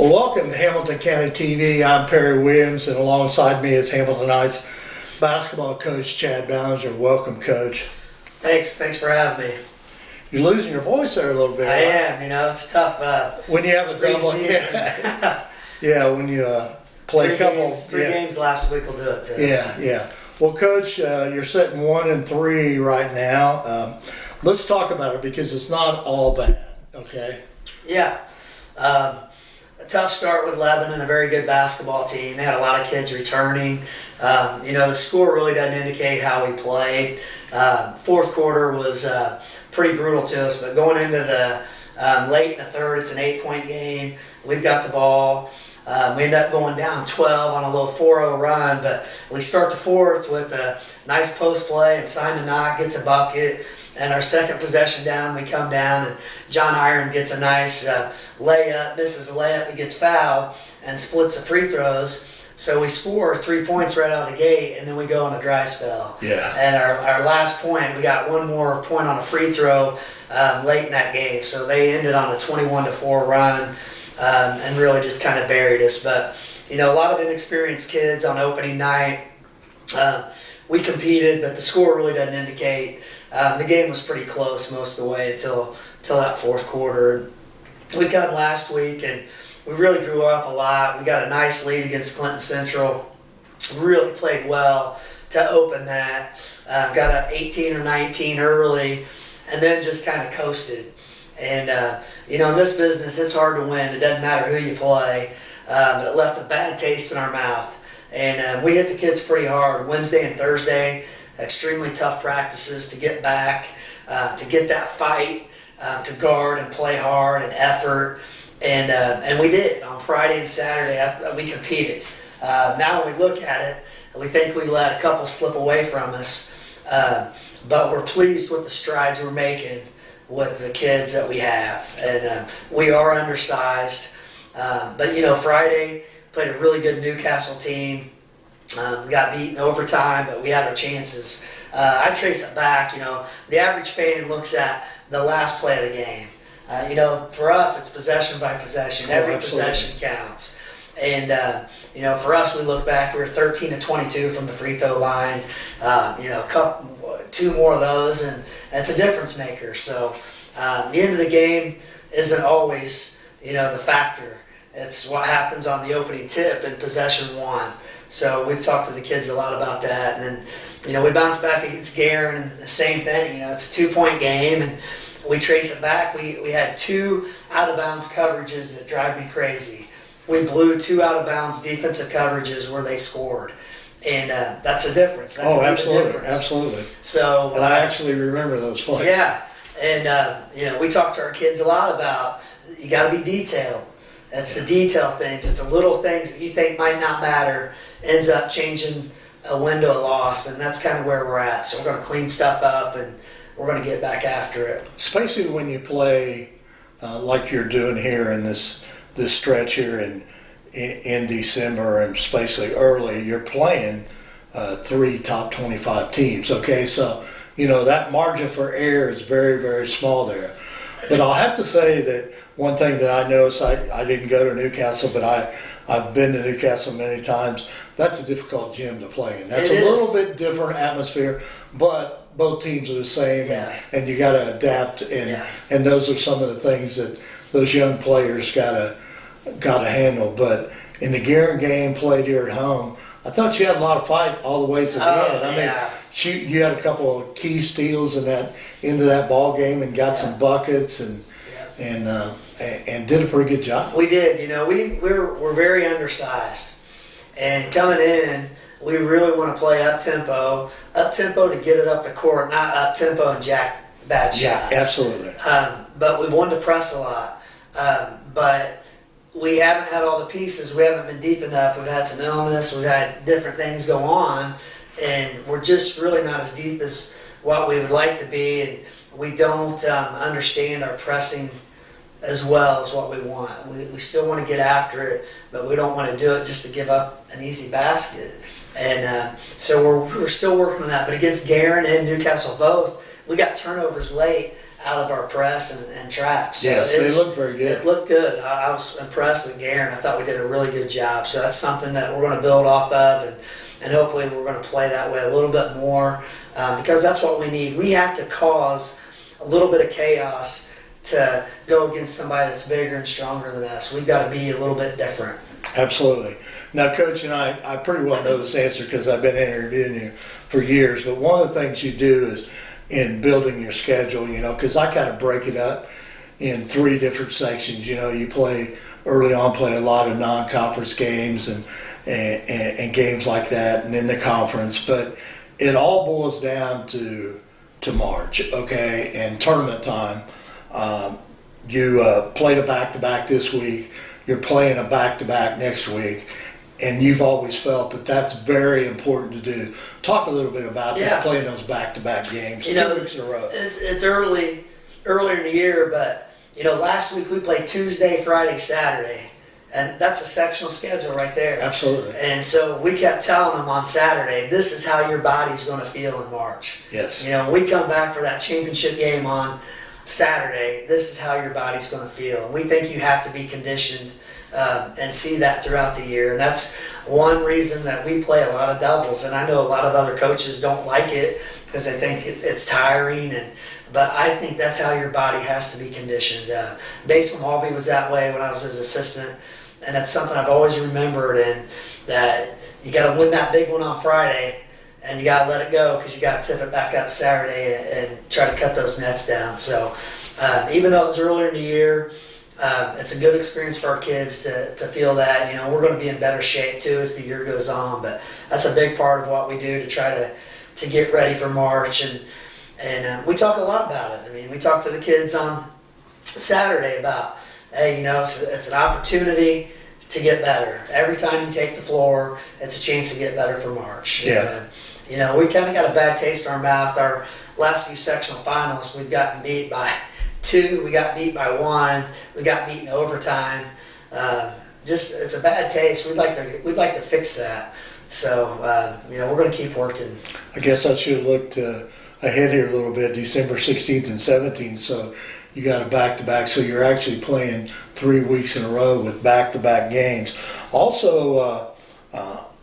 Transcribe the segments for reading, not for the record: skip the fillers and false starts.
Well, welcome to Hamilton County TV. I'm Perry Williams, and alongside me is Hamilton Heights basketball coach Chad Ballenger. Welcome, Coach. Thanks for having me. You're losing your voice there a little bit. I am. It's tough. When you have a double, yeah, when you play three games last week will do it to us. Yeah. Well, Coach, you're sitting 1-3 right now. Let's talk about it because it's not all bad. Okay. Yeah. A tough start with Lebanon, a very good basketball team. They had a lot of kids returning. The score really doesn't indicate how we played. Fourth quarter was pretty brutal to us, but going into the late in the third, it's an 8-point game. We've got the ball. We end up going down 12 on a little 4-0 run, but we start the fourth with a nice post play, and Simon Knott gets a bucket. And our second possession down, we come down, and John Iron gets a nice layup, misses a layup, he gets fouled, and splits the free throws. So we score 3 points right out of the gate, and then we go on a dry spell. Yeah. And our last point, we got one more point on a free throw late in that game. So they ended on a 21-4 run and really just kind of buried us. But, a lot of inexperienced kids on opening night. We competed, but the score really doesn't indicate. The game was pretty close most of the way until that fourth quarter. We come last week, and we really grew up a lot. We got a nice lead against Clinton Central. Really played well to open that. Got up 18 or 19 early, and then just kind of coasted. And, in this business, it's hard to win. It doesn't matter who you play. But it left a bad taste in our mouth. And we hit the kids pretty hard Wednesday and Thursday. Extremely tough practices to get back, to get that fight, to guard and play hard and effort. And we did. On Friday and Saturday, we competed. Now when we look at it, we think we let a couple slip away from us. But we're pleased with the strides we're making with the kids that we have. And we are undersized. But, Friday played a really good Newcastle team. We got beat in overtime, but we had our chances. I trace it back. The average fan looks at the last play of the game. For us, it's possession by possession. Every possession counts. And, for us, we look back, we were 13-22 from the free throw line. Two more of those, and that's a difference maker. So the end of the game isn't always, the factor. It's what happens on the opening tip in possession one. So we've talked to the kids a lot about that. And then, we bounce back against Guerin, and the same thing. It's a 2-point game, and we trace it back. We had 2 out-of-bounds coverages that drive me crazy. We blew 2 out-of-bounds defensive coverages where they scored. And that's a difference. That absolutely. So, and I actually remember those plays. Yeah. And, we talk to our kids a lot about you got to be detailed. That's the detail things. It's the little things that you think might not matter ends up changing a window of loss, and that's kind of where we're at. So we're going to clean stuff up, and we're going to get back after it. Especially when you play like you're doing here in this stretch here in December, and especially early, you're playing 3 top 25 teams. Okay, so that margin for error is very, very small there. But I'll have to say that one thing that I noticed, I didn't go to Newcastle, but I've been to Newcastle many times. That's a difficult gym to play in. That's a little bit different atmosphere, but both teams are the same, and you got to adapt. And those are some of the things that those young players got to handle. But in the Guerin game played here at home, I thought you had a lot of fight all the way to the end. I mean, you had a couple of key steals into that ball game and got some buckets and did a pretty good job. We did. We're very undersized, and coming in, we really want to play up tempo to get it up the court, not up tempo and jack bad shots. Yeah, absolutely. But we wanted to press a lot, but we haven't had all the pieces. We haven't been deep enough. We've had some illness. We've had different things go on, and we're just really not as deep as what we would like to be, and we don't understand our pressing as well as what we want. We still want to get after it, but we don't want to do it just to give up an easy basket. And so we're still working on that. But against Guerin and Newcastle both, we got turnovers late. out of our press and traps. So yes, they look very good. It looked good. I was impressed with Garen. I thought we did a really good job. So that's something that we're going to build off of, and hopefully we're going to play that way a little bit more because that's what we need. We have to cause a little bit of chaos to go against somebody that's bigger and stronger than us. We've got to be a little bit different. Absolutely. Now, Coach, and I pretty well know this answer because I've been interviewing you for years, but one of the things you do is in building your schedule, because I kind of break it up in 3 different sections. You play early on, play a lot of non-conference games and games like that, and in the conference, but it all boils down to March, okay, and tournament time. You played a back-to-back this week. You're playing a back-to-back next week, and you've always felt that that's very important to do. Talk a little bit about that, playing those back-to-back games 2 weeks in a row. It's earlier in the year, but last week we played Tuesday, Friday, Saturday, and that's a sectional schedule right there. Absolutely. And so we kept telling them on Saturday, this is how your body's going to feel in March. Yes. We come back for that championship game on Saturday, this is how your body's going to feel. And we think you have to be conditioned and see that throughout the year. And that's one reason that we play a lot of doubles. And I know a lot of other coaches don't like it because they think it's tiring. But I think that's how your body has to be conditioned. Baseball Albee was that way when I was his assistant. And that's something I've always remembered. And that you got to win that big one on Friday. And you got to let it go because you got to tip it back up Saturday and try to cut those nets down. So even though it was earlier in the year, it's a good experience for our kids to feel that. We're going to be in better shape too as the year goes on. But that's a big part of what we do to try to get ready for March. And we talk a lot about it. I mean, we talk to the kids on Saturday about, hey, it's an opportunity to get better. Every time you take the floor, it's a chance to get better for March. Yeah. We kind of got a bad taste in our mouth. Our last few sectional finals, we've gotten beat by 2, we got beat by 1, we got beat in overtime. It's a bad taste. We'd like to fix that. So we're going to keep working. I guess I should have looked ahead here a little bit. December 16th and 17th. So you got a back-to-back. So you're actually playing 3 weeks in a row with back-to-back games. Also.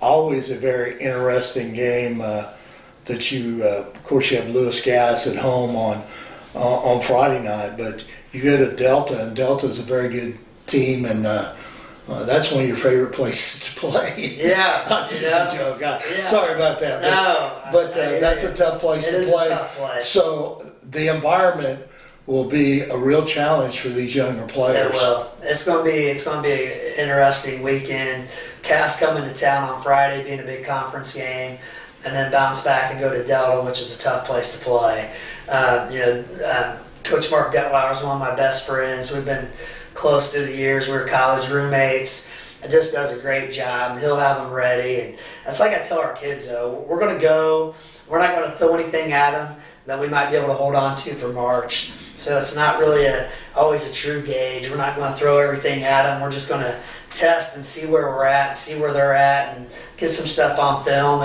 Always a very interesting game that you, of course, you have Lewis Gas at home on Friday night, but you go to Delta, and Delta's a very good team, and that's one of your favorite places to play. Yeah, That's just a joke. Sorry about that. But that's a tough place to play. A tough place. So the environment will be a real challenge for these younger players. It will. It's going to be an interesting weekend. Cass coming to town on Friday, being a big conference game, and then bounce back and go to Delta, which is a tough place to play. Coach Mark Detweiler is one of my best friends. We've been close through the years. We were college roommates. He just does a great job, and he'll have them ready. And that's like I tell our kids, though. We're going to go. We're not going to throw anything at them that we might be able to hold on to for March. So it's not really always a true gauge. We're not going to throw everything at them. We're just going to test and see where we're at and see where they're at and get some stuff on film.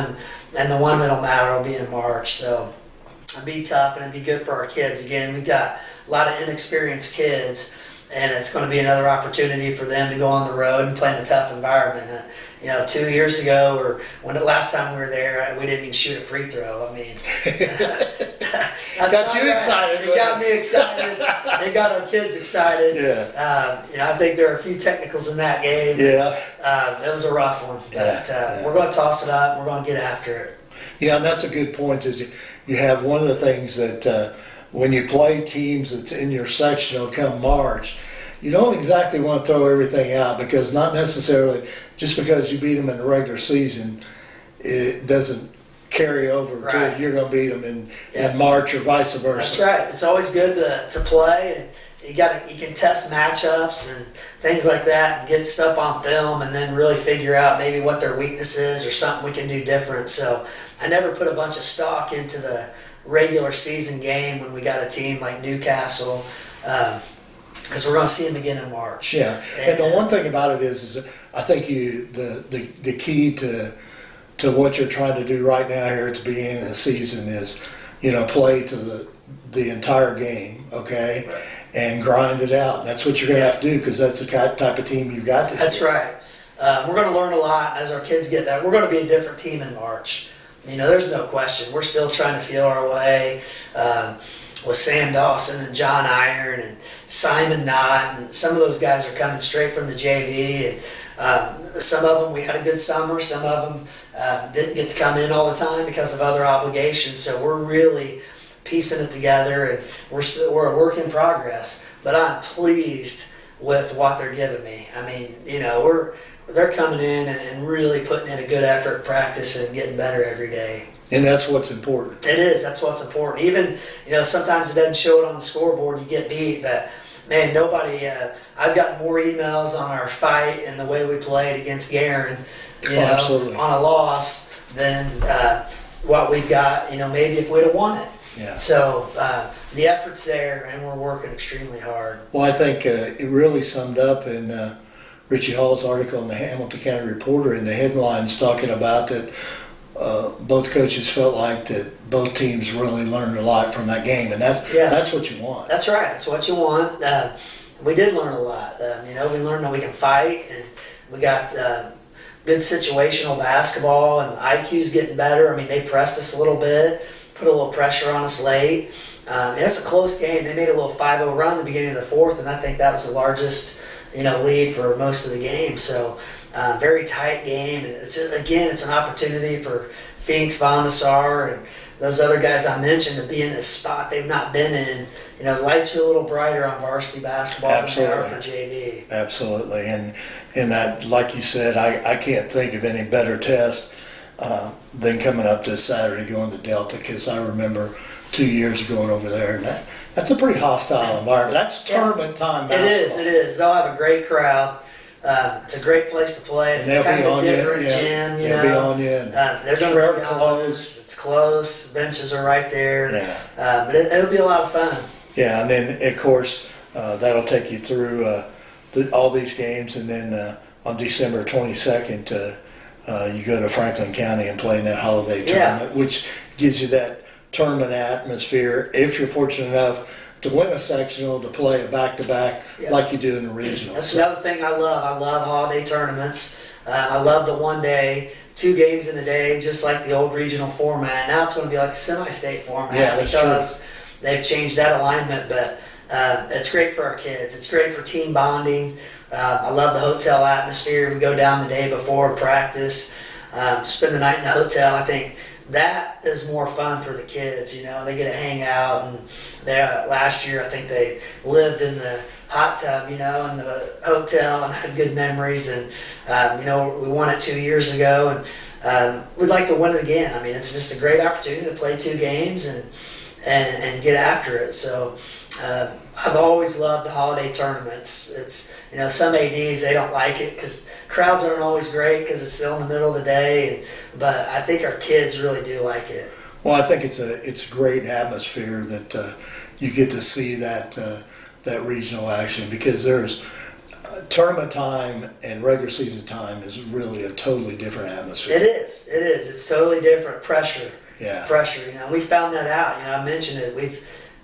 And the one that'll matter will be in March. So it'll be tough and it'll be good for our kids. Again, we've got a lot of inexperienced kids, and it's going to be another opportunity for them to go on the road and play in a tough environment. 2 years ago, or when the last time we were there, we didn't even shoot a free throw. I mean, got you excited. It got me excited. It got our kids excited. Yeah. I think there are a few technicals in that game. Yeah. It was a rough one, but we're going to toss it up. We're going to get after it. Yeah, and that's a good point. Is you have one of the things that when you play teams that's in your sectional come March, you don't exactly want to throw everything out, because not necessarily just because you beat them in the regular season, it doesn't carry over to you're going to beat them in March or vice versa. That's right. It's always good to play. And you can test matchups and things like that and get stuff on film and then really figure out maybe what their weakness is or something we can do different. So I never put a bunch of stock into the regular season game when we got a team like Newcastle, because we're going to see them again in March. Yeah, and the one thing about it is I think the key to what you're trying to do right now here at the beginning of the season is, play to the entire game, okay, Right. and grind it out. And that's what you're going to have to do, because that's the type of team you've got this That's year. right. We're going to learn a lot as our kids get better. We're going to be a different team in March. You know, there's no question. We're still trying to feel our way with Sam Dawson and John Iron and Simon Knott, and some of those guys are coming straight from the JV. And some of them, we had a good summer. Some of them didn't get to come in all the time because of other obligations. So we're really piecing it together, and we're a work in progress. But I'm pleased with what they're giving me. I mean, you know, they're coming in and really putting in a good effort, practice, and getting better every day. And that's what's important. It is. That's what's important. Even, you know, sometimes it doesn't show it on the scoreboard. You get beat, but man, nobody. I've gotten more emails on our fight and the way we played against Guerin, you know, absolutely. on a loss than what we've got. You know, maybe if we'd have won it. Yeah. So the effort's there, and we're working extremely hard. Well, I think it really summed up in Richie Hall's article in the Hamilton County Reporter, in the headlines, talking about that both coaches felt like that both teams really learned a lot from that game, and that's what you want. That's right. That's what you want. We did learn a lot. You know, we learned that we can fight, and we got good situational basketball, and IQ's getting better. I mean, they pressed us a little bit, put a little pressure on us late. It's a close game. They made a little 5-0 run at the beginning of the fourth, and I think that was the largest, you know, lead for most of the game. So very tight game, and it's an opportunity for Phoenix, Von Nassar, and those other guys I mentioned to be in this spot they've not been in. You know, the lights are a little brighter on varsity basketball Absolutely. than they are for JV. Absolutely, and that, like you said, I can't think of any better test than coming up this Saturday going to Delta, because I remember 2 years going over there, and that's a pretty hostile environment. That's tournament time basketball. It is. They'll have a great crowd. It's a great place to play. It's kind of a different gym, you know. They'll be on you. They're going to be close. It's close. Benches are right there. Yeah. But it'll be a lot of fun. Yeah, and then, of course, that'll take you through all these games, and then on December 22nd, you go to Franklin County and play in that holiday tournament, which gives you that tournament atmosphere, if you're fortunate enough to win a sectional, to play a back-to-back like you do in the regional. That's another thing I love. I love holiday tournaments. I love the 1 day, 2 games in a day, just like the old regional format. Now it's going to be like a semi-state format because they've changed that alignment, but it's great for our kids. It's great for team bonding. I love the hotel atmosphere. We go down the day before practice, spend the night in the hotel. I think that is more fun for the kids. You know, they get to hang out, and last year I think they lived in the hot tub, you know, in the hotel, and had good memories. And you know, we won it 2 years ago, and we'd like to win it again. I mean, it's just a great opportunity to play 2 games and get after it. So I've always loved the holiday tournaments. It's, you know, some ADs, they don't like it because crowds aren't always great because it's still in the middle of the day, but I think our kids really do like it. Well, I think it's a great atmosphere that you get to see that regional action, because there's tournament time and regular season time is really a totally different atmosphere. It is. It's totally different. Pressure. Yeah. Pressure. You know, we found that out. You know, I mentioned it.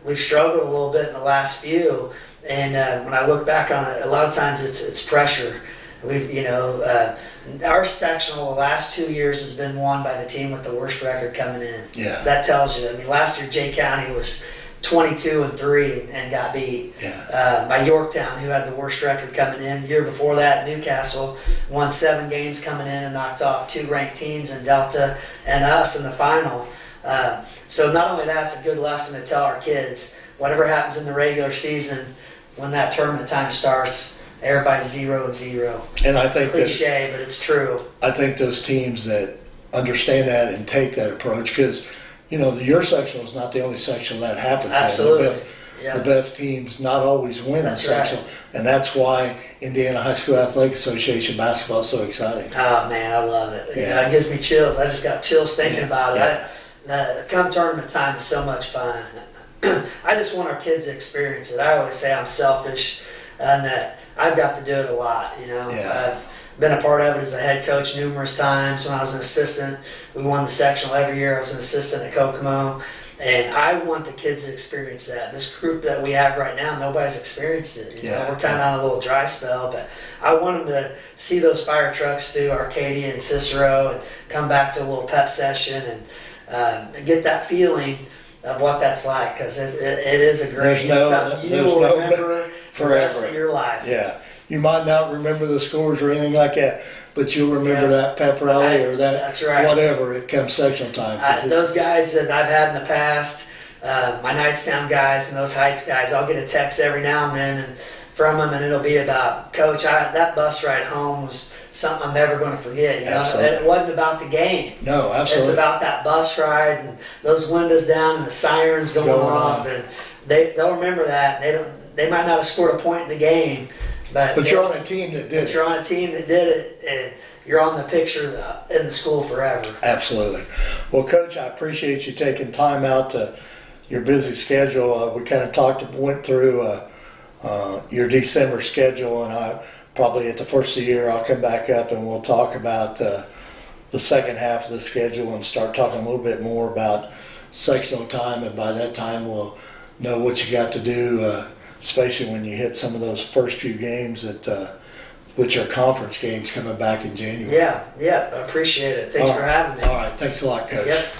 We've struggled a little bit in the last few, and when I look back on it, a lot of times it's pressure. We've, you know, our sectional the last 2 years has been won by the team with the worst record coming in. Yeah. That tells you. I mean, last year Jay County was 22-3 and got beat by Yorktown, who had the worst record coming in. The year before that, Newcastle won 7 games coming in and knocked off 2 ranked teams in Delta and us in the final. So not only that, it's a good lesson to tell our kids, whatever happens in the regular season, when that tournament time starts, everybody's 0-0. And I think it's cliche, but it's true. I think those teams that understand that and take that approach, because, you know, your sectional is not the only sectional that happens. Absolutely. The best teams not always win the sectional, right. And that's why Indiana High School Athletic Association basketball is so exciting. Oh man, I love it. Yeah. You know, it gives me chills. I just got chills thinking about it. Yeah. Come tournament time is so much fun. I just want our kids to experience it. I always say I'm selfish and that I've got to do it a lot. You know, I've been a part of it as a head coach numerous times. When I was an assistant, we won the sectional every year. I was an assistant at Kokomo, And I want the kids to experience that. This group that we have right now, nobody's experienced it. You know, we're kind of on a little dry spell, but I want them to see those fire trucks through Arcadia and Cicero and come back to a little pep session and get that feeling of what that's like, because it is a great something you will remember for the rest of your life. Yeah, you might not remember the scores or anything like that, but you'll remember that pep rally or that that's right. Whatever it comes sectional time. Those guys that I've had in the past, my Knightstown guys and those Heights guys, I'll get a text every now and then from them, and it'll be about, Coach, that bus ride home was something I'm never going to forget. You know? It wasn't about the game. No, absolutely. It's about that bus ride and those windows down and the sirens going off, and they'll remember that. They might not have scored a point in the game, but you're on a team that did it. You're on a team that did it, and you're on the picture in the school forever. Absolutely. Well, Coach, I appreciate you taking time out to your busy schedule. We kind of went through your December schedule, and I probably at the first of the year I'll come back up and we'll talk about the second half of the schedule and start talking a little bit more about sectional time, and by that time we'll know what you got to do, especially when you hit some of those first few games which are conference games coming back in January. Yeah, I appreciate it. Thanks for having me. All right, thanks a lot, Coach. Yep.